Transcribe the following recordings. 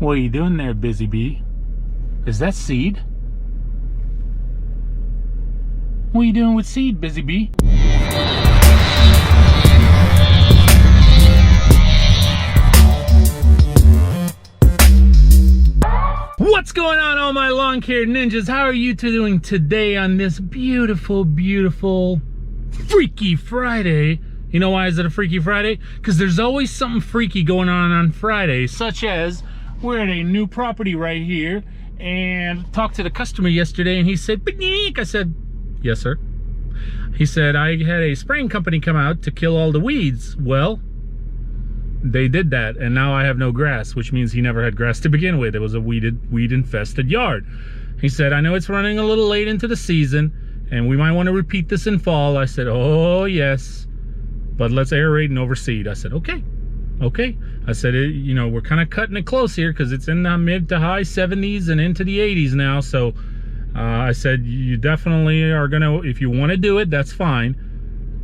What are you doing there, busy bee? Is that seed? What are you doing with seed, busy bee? What's going on, all my lawn care ninjas? How are you two doing today on this beautiful, beautiful Freaky Friday? You know why is it a Freaky Friday? Because there's always something freaky going on Friday, such as we're at a new property right here and talked to the customer yesterday and he said, "Picnic." I said, "Yes, sir." He said, "I had a spraying company come out to kill all the weeds." Well, they did that and now I have no grass, which means he never had grass to begin with. It was a weed infested yard. He said, "I know it's running a little late into the season and we might want to repeat this in fall." I said, "Oh yes, but let's aerate and overseed." I said, okay. I said, you know, we're kind of cutting it close here because it's in the mid to high 70s and into the 80s now. So I said, you definitely are gonna, if you want to do it, that's fine.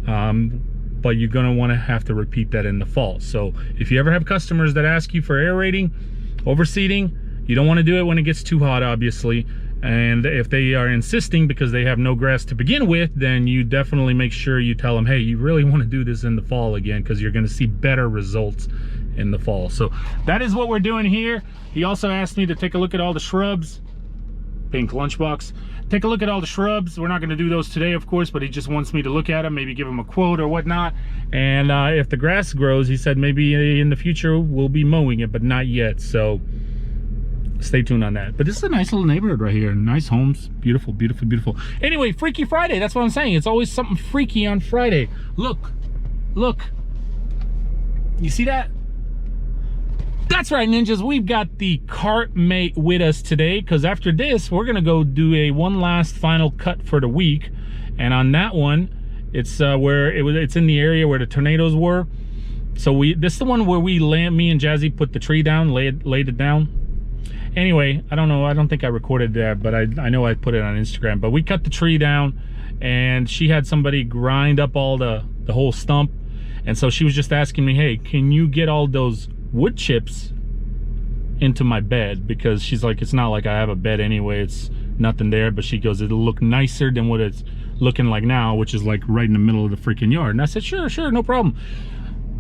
But you're gonna want to have to repeat that in the fall. So if you ever have customers that ask you for aerating, overseeding, you don't want to do it when it gets too hot, obviously. And if they are insisting because they have no grass to begin with, then you definitely make sure you tell them, hey, you really want to do this in the fall again because you're going to see better results in the fall. So that is what we're doing here. He also asked me to take a look at all the shrubs. Pink lunchbox. Take a look at all the shrubs. We're not going to do those today, of course, but he just wants me to look at them, maybe give him a quote or whatnot. And if the grass grows, he said maybe in the future we'll be mowing it, but not yet. So stay tuned on that. But this is a nice little neighborhood right here. Nice homes. Beautiful, beautiful, beautiful. Anyway, Freaky Friday. That's what I'm saying. It's always something freaky on Friday. Look. You see that? That's right, ninjas. We've got the Kart Mate with us today because after this, we're going to go do one last final cut for the week. And on that one, it's it's in the area where the tornadoes were. So this is the one where me and Jazzy put the tree down, laid it down. Anyway, I don't know, I don't think I recorded that, but I know I put it on Instagram. But we cut the tree down and she had somebody grind up all the whole stump. And so she was just asking me, hey, can you get all those wood chips into my bed? Because she's like, it's not like I have a bed anyway, it's nothing there. But she goes, it'll look nicer than what it's looking like now, which is like right in the middle of the freaking yard. And I said, sure, no problem.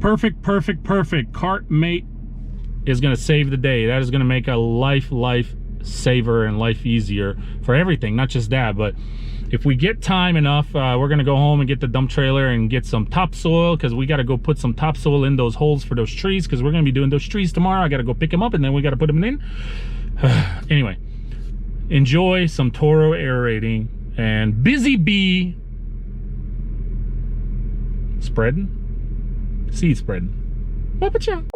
Perfect. Kart Mate is going to save the day. That is going to make a life saver and life easier for everything, not just that. But if we get time enough, we're going to go home and get the dump trailer and get some topsoil, because we got to go put some topsoil in those holes for those trees, because we're going to be doing those trees tomorrow. I got to go pick them up and then we got to put them in. Anyway, enjoy some Toro aerating and busy bee spreading, seed spreading. What about you?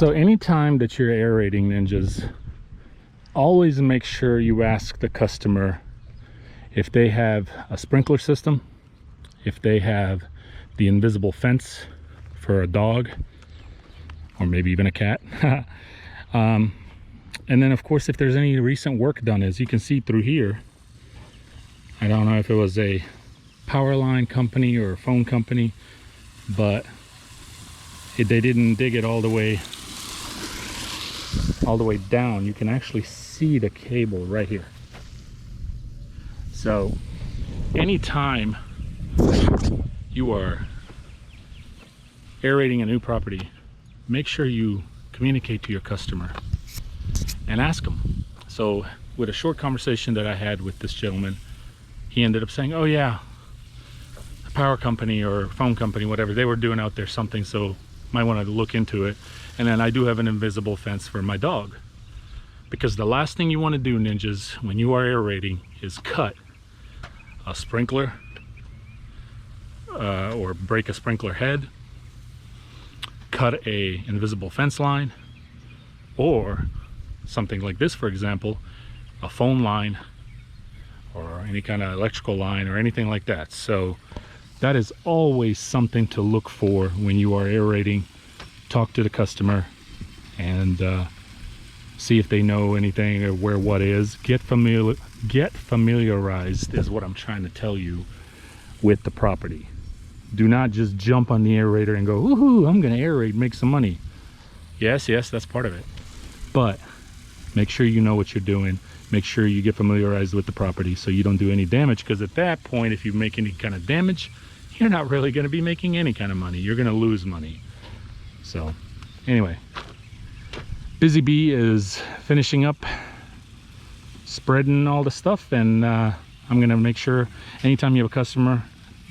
So anytime that you're aerating, ninjas, always make sure you ask the customer if they have a sprinkler system, if they have the invisible fence for a dog, or maybe even a cat. And then of course if there's any recent work done. As you can see through here, I don't know if it was a power line company or a phone company, but they didn't dig it all the way down. You can actually see the cable right here. So anytime you are aerating a new property, make sure you communicate to your customer and ask them. So with a short conversation that I had with this gentleman, he ended up saying, oh yeah, a power company or phone company, whatever, they were doing out there something, so might want to look into it. And then I do have an invisible fence for my dog, because the last thing you want to do, ninjas, when you are aerating is cut a sprinkler or break a sprinkler head, cut a invisible fence line, or something like this, for example, a phone line or any kind of electrical line or anything like that. So that is always something to look for when you are aerating. Talk to the customer and see if they know anything or where what is. Get familiarized is what I'm trying to tell you with the property. Do not just jump on the aerator and go, woohoo, I'm gonna aerate, make some money. Yes, that's part of it. But make sure you know what you're doing. Make sure you get familiarized with the property so you don't do any damage, because at that point, if you make any kind of damage, you're not really gonna be making any kind of money. You're gonna lose money. So anyway, Busy Bee is finishing up spreading all the stuff, and I'm gonna make sure anytime you have a customer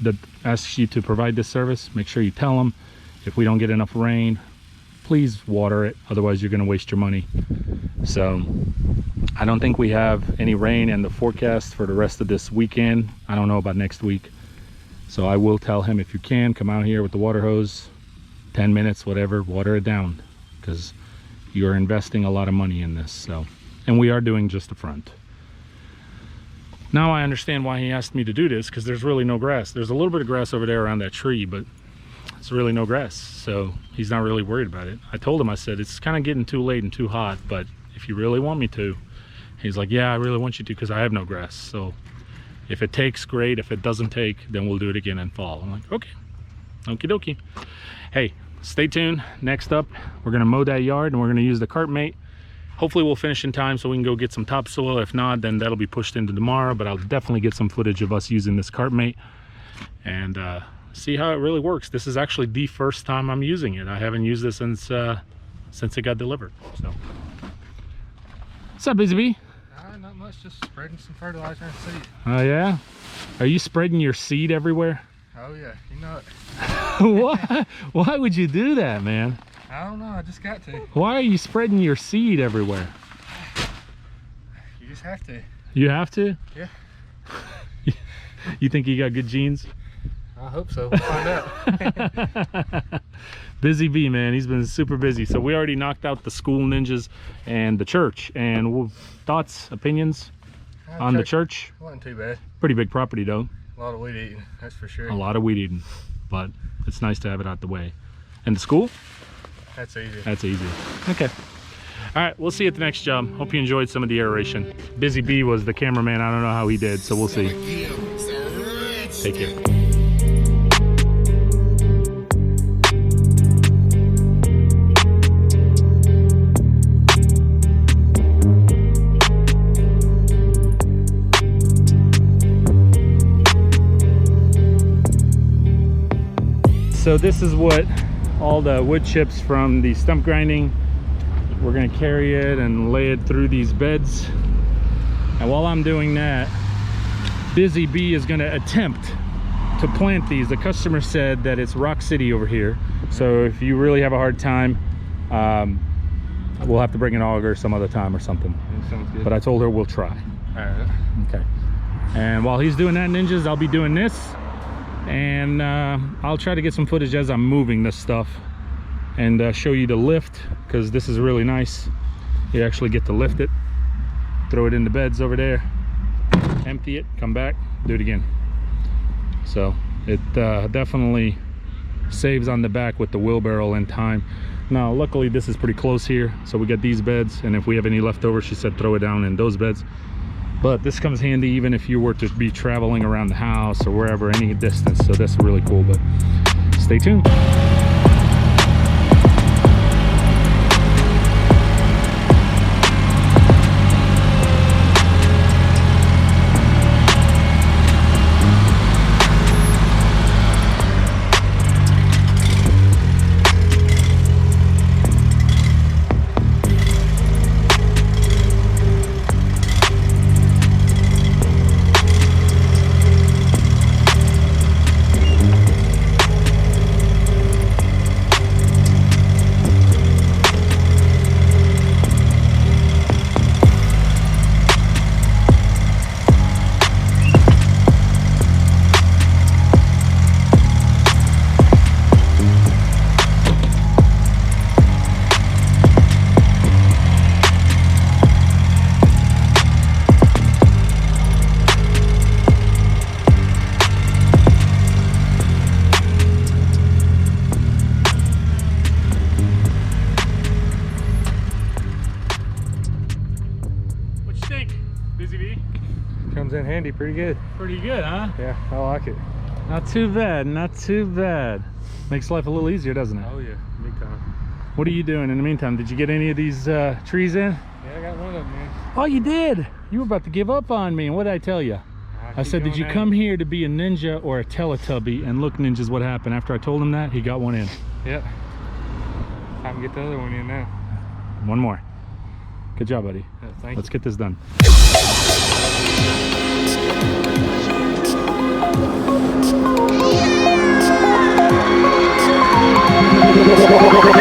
that asks you to provide this service, make sure you tell them, if we don't get enough rain, please water it, otherwise you're gonna waste your money. So I don't think we have any rain in the forecast for the rest of this weekend. I don't know about next week. So I will tell him, if you can, come out here with the water hose, 10 minutes, whatever, water it down, because you're investing a lot of money in this. So, and we are doing just the front. Now I understand why he asked me to do this, because there's really no grass. There's a little bit of grass over there around that tree, but it's really no grass. So he's not really worried about it. I told him, I said, it's kind of getting too late and too hot, but if you really want me to. He's like, yeah, I really want you to, because I have no grass. So if it takes, great. If it doesn't take, then we'll do it again in fall. I'm like, okay, okie dokie. Hey, stay tuned. Next up, we're gonna mow that yard and we're gonna use the Kart Mate. Hopefully we'll finish in time so we can go get some topsoil. If not, then that'll be pushed into tomorrow, but I'll definitely get some footage of us using this Kart Mate and see how it really works. This is actually the first time I'm using it. I haven't used this since it got delivered. So what's up, Busy Bee? Not much, just spreading some fertilizer and seed. Oh yeah? Are you spreading your seed everywhere? Oh yeah, you know it. Why would you do that, man? I don't know, I just got to. Why are you spreading your seed everywhere? You just have to. You have to? Yeah. You think you got good genes? I hope so. We'll find out. Busy Bee, man, he's been super busy. So we already knocked out the school ninjas and the church. And thoughts, opinions on the church? Wasn't too bad. Pretty big property though. A lot of weed eating, that's for sure. A lot of weed eating, but it's nice to have it out the way. And the school? That's easy. That's easy. Okay. All right, we'll see you at the next job. Hope you enjoyed some of the aeration. Busy Bee was the cameraman. I don't know how he did, so we'll see. Take care. So this is what all the wood chips from the stump grinding, we're going to carry it and lay it through these beds. And while I'm doing that, Busy Bee is going to attempt to plant these. The customer said that it's rock city over here, so if you really have a hard time, we'll have to bring an auger some other time or something. Sounds good. But I told her we'll try. All right. Okay. And while he's doing that, ninjas, I'll be doing this. And I'll try to get some footage as I'm moving this stuff and show you the lift, because this is really nice. You actually get to lift it, throw it in the beds over there, empty it, come back, do it again. So it definitely saves on the back with the wheelbarrow and time. Now luckily this is pretty close here, so we got these beds, and if we have any leftover, she said throw it down in those beds. But this comes handy even if you were to be traveling around the house or wherever, any distance. So that's really cool. But stay tuned. Comes in handy pretty good. Pretty good, huh? Yeah, I like it. Not too bad, not too bad. Makes life a little easier, doesn't it? Oh yeah, big time. What are you doing in the meantime? Did you get any of these trees in? Yeah, I got one of them, man. Oh, you did? You were about to give up on me. And what did I tell you? I said, did you come here to be a ninja or a Teletubby? And look, ninjas, what happened. After I told him that, he got one in. Yep. Time to get the other one in now. One more. Good job, buddy. Yeah, thank Let's get this done.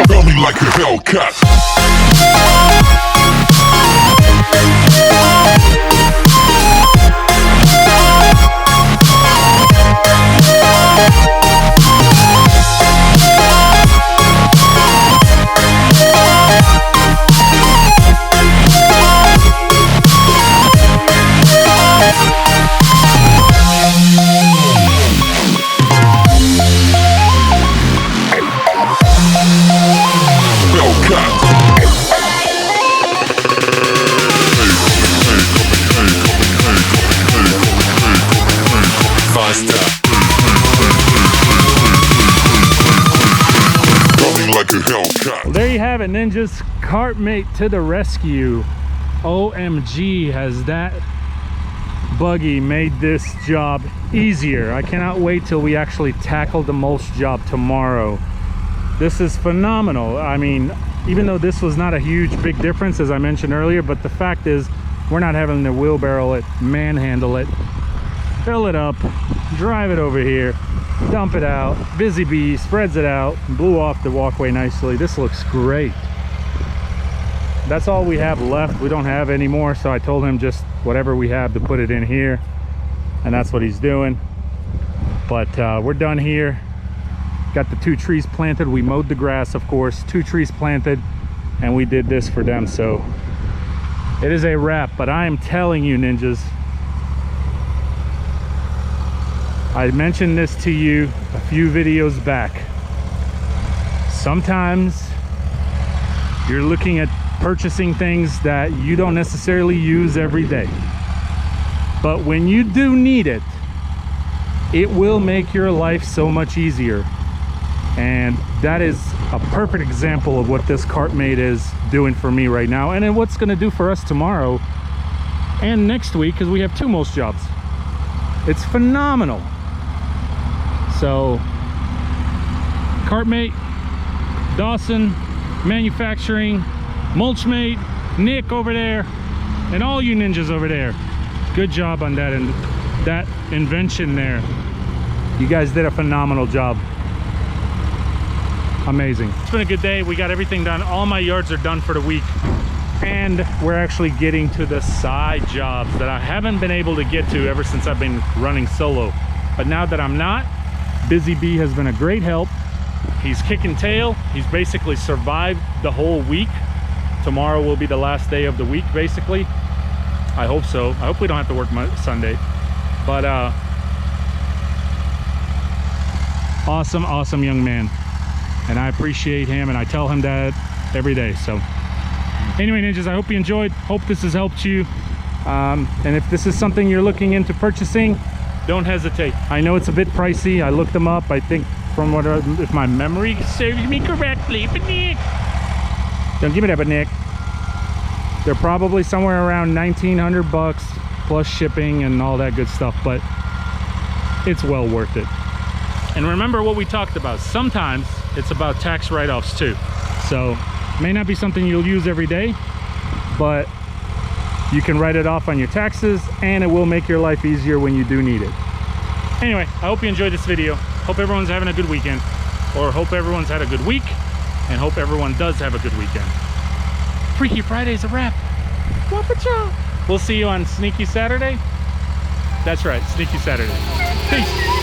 Feel me like a Hellcat. Well, there you have it, ninjas. Kart Mate to the rescue. OMG, has that buggy made this job easier. I cannot wait till we actually tackle the mulch job tomorrow. This is phenomenal. I mean, even though this was not a huge big difference, as I mentioned earlier, but the fact is we're not having to wheelbarrow it, manhandle it, fill it up, drive it over here, dump it out. Busy Bee spreads it out, blew off the walkway nicely. This looks great. That's all we have left. We don't have any more, so I told him just whatever we have to put it in here, and that's what he's doing. But we're done here. Got the 2 trees planted. We mowed the grass, of course. 2 trees planted, and we did this for them. So it is a wrap. But I am telling you, ninjas, I mentioned this to you a few videos back. Sometimes you're looking at purchasing things that you don't necessarily use every day, but when you do need it, it will make your life so much easier. And that is a perfect example of what this Kart Mate is doing for me right now, and then what's going to do for us tomorrow and next week, because we have 2 mulch jobs. It's phenomenal. So Kart Mate, Dawson Manufacturing, Mulch Mate, Nick over there, and all you ninjas over there, good job on that, and that invention there. You guys did a phenomenal job. Amazing. It's been a good day. We got everything done. All my yards are done for the week, and we're actually getting to the side jobs that I haven't been able to get to ever since I've been running solo. But now that I'm not, Busy Bee has been a great help. He's kicking tail. He's basically survived the whole week. Tomorrow will be the last day of the week, basically. I hope so. I hope we don't have to work Sunday. But awesome young man, and I appreciate him, and I tell him that every day. So anyway, ninjas, I hope you enjoyed. Hope this has helped you. And if this is something you're looking into purchasing, don't hesitate. I know it's a bit pricey. I looked them up. I think from what, if my memory serves me correctly, but Nick, don't give me that, but Nick, they're probably somewhere around 1,900 bucks plus shipping and all that good stuff, but it's well worth it. And remember what we talked about. Sometimes it's about tax write-offs too. So may not be something you'll use every day, but you can write it off on your taxes, and it will make your life easier when you do need it. Anyway, I hope you enjoyed this video. Hope everyone's having a good weekend, or hope everyone's had a good week, and hope everyone does have a good weekend. Freaky Friday's a wrap. We'll see you on Sneaky Saturday. That's right, Sneaky Saturday. Peace.